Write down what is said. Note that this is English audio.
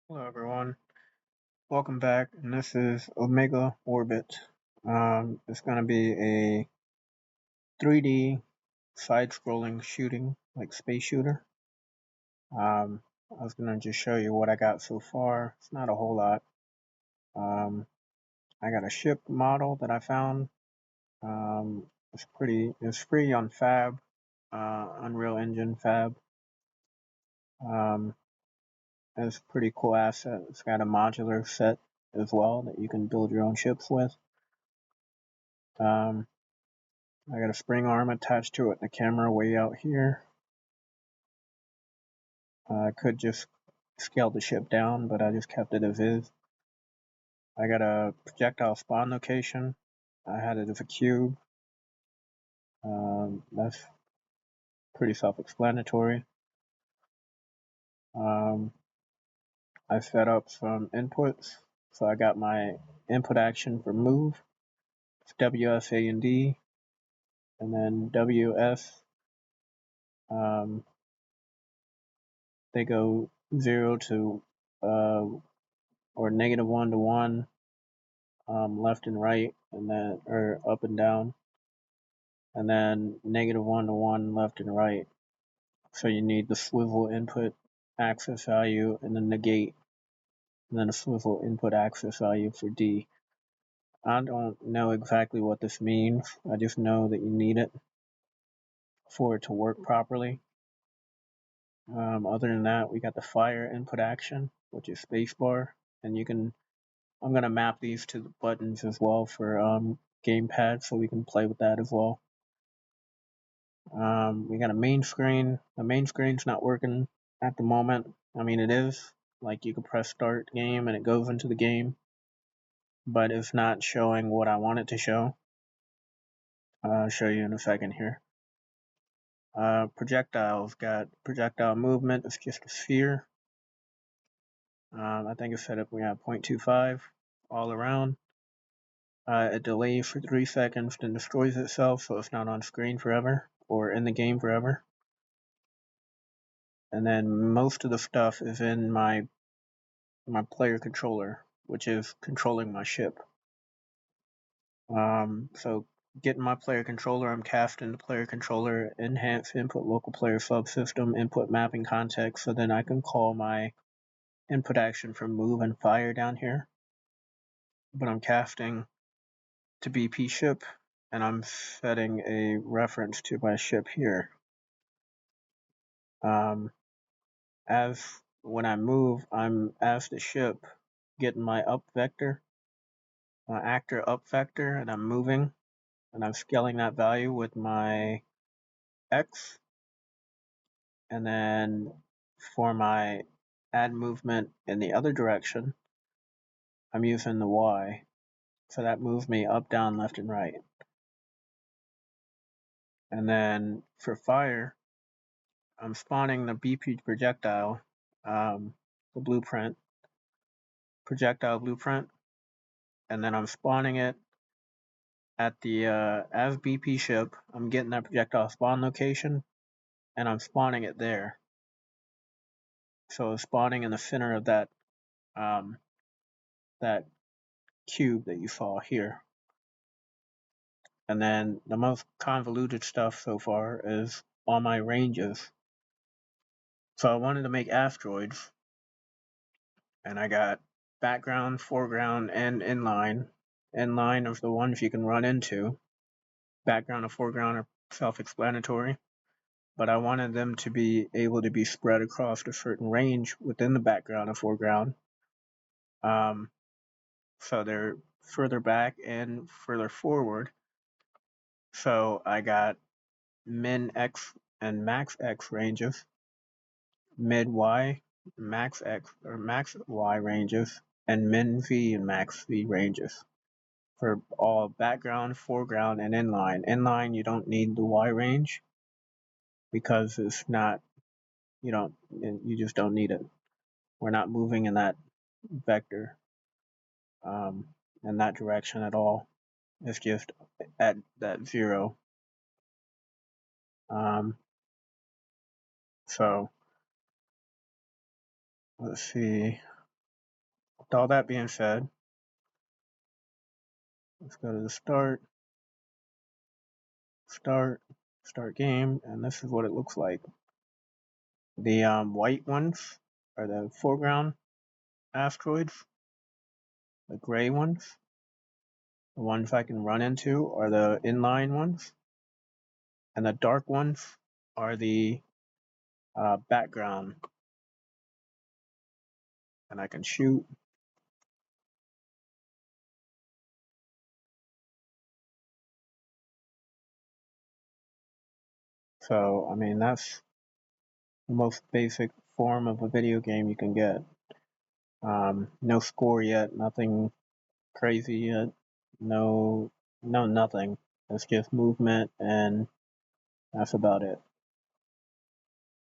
Hello everyone, welcome back, and this is Omega Orbit. It's going to be a 3D side-scrolling shooting, like space shooter. I was going to just show you what I got so far. It's not a whole lot. Um, I got a ship model that I found. It's free on Fab, Unreal Engine Fab. Um, it's a pretty cool asset. It's got a modular set as well that you can build your own ships with. Um, I got a spring arm attached to it, the camera way out here. I could just scale the ship down, but I just kept it as is. I got a projectile spawn location. I had it as a cube. That's pretty self-explanatory. Um, I set up some inputs. So I got my input action for move, it's WSA and D, and then WS. Um, they go 0 to or -1 to 1, left and right, and then or up and down, and then -1 to 1 left and right. So you need the swivel input axis value and the negate, and then a swivel input axis value for D. I don't know exactly what this means. I just know that you need it for it to work properly. Other than that, we got the fire input action, which is spacebar, and you can. I'm gonna map these to the buttons as well for gamepad, so we can play with that as well. We got a main screen. The main screen's not working at the moment. I mean, it is. Like, you can press start game and it goes into the game, but it's not showing what I want it to show. I'll show you in a second here. Projectiles got projectile movement. It's just a sphere. I think it's set up. We have 0.25 all around. It delays for 3 seconds, then destroys itself, so it's not on screen forever or in the game forever. And then most of the stuff is in my player controller, which is controlling my ship. So getting my player controller, I'm casting the player controller, enhance input local player subsystem, input mapping context, so then I can call my input action for move and fire down here. But I'm casting to BP ship, and I'm setting a reference to my ship here. As when I move, I'm as the ship getting my up vector, my actor up vector, and I'm moving, and I'm scaling that value with my X, and then for my add movement in the other direction, I'm using the Y, so that moves me up, down, left, and right. And then for fire, I'm spawning the BP projectile, the blueprint, projectile blueprint, and then I'm spawning it at the as BP ship. I'm getting that projectile spawn location, and I'm spawning it there. So it's spawning in the center of um, that cube that you saw here. And then the most convoluted stuff so far is all my ranges. So I wanted to make asteroids, and I got background, foreground, and inline. Inline is the ones you can run into. Background and foreground are self-explanatory, but I wanted them to be able to be spread across a certain range within the background and foreground. Um, so they're further back and further forward. So I got min X and max X ranges, mid Y, max X or max Y ranges, and min V and max V ranges for all background, foreground, and inline. Inline, you don't need the Y range because it's not, you just don't need it. We're not moving in that vector, in that direction at all. It's just at that 0. Um, so let's see. with all that being said, let's go to the start game, and this is what it looks like. The white ones are the foreground asteroids. The gray ones, the ones I can run into, are the inline ones, and the dark ones are the background, and I can shoot. So, I mean, that's the most basic form of a video game you can get. No score yet, nothing crazy yet, no nothing. It's just movement, and that's about it.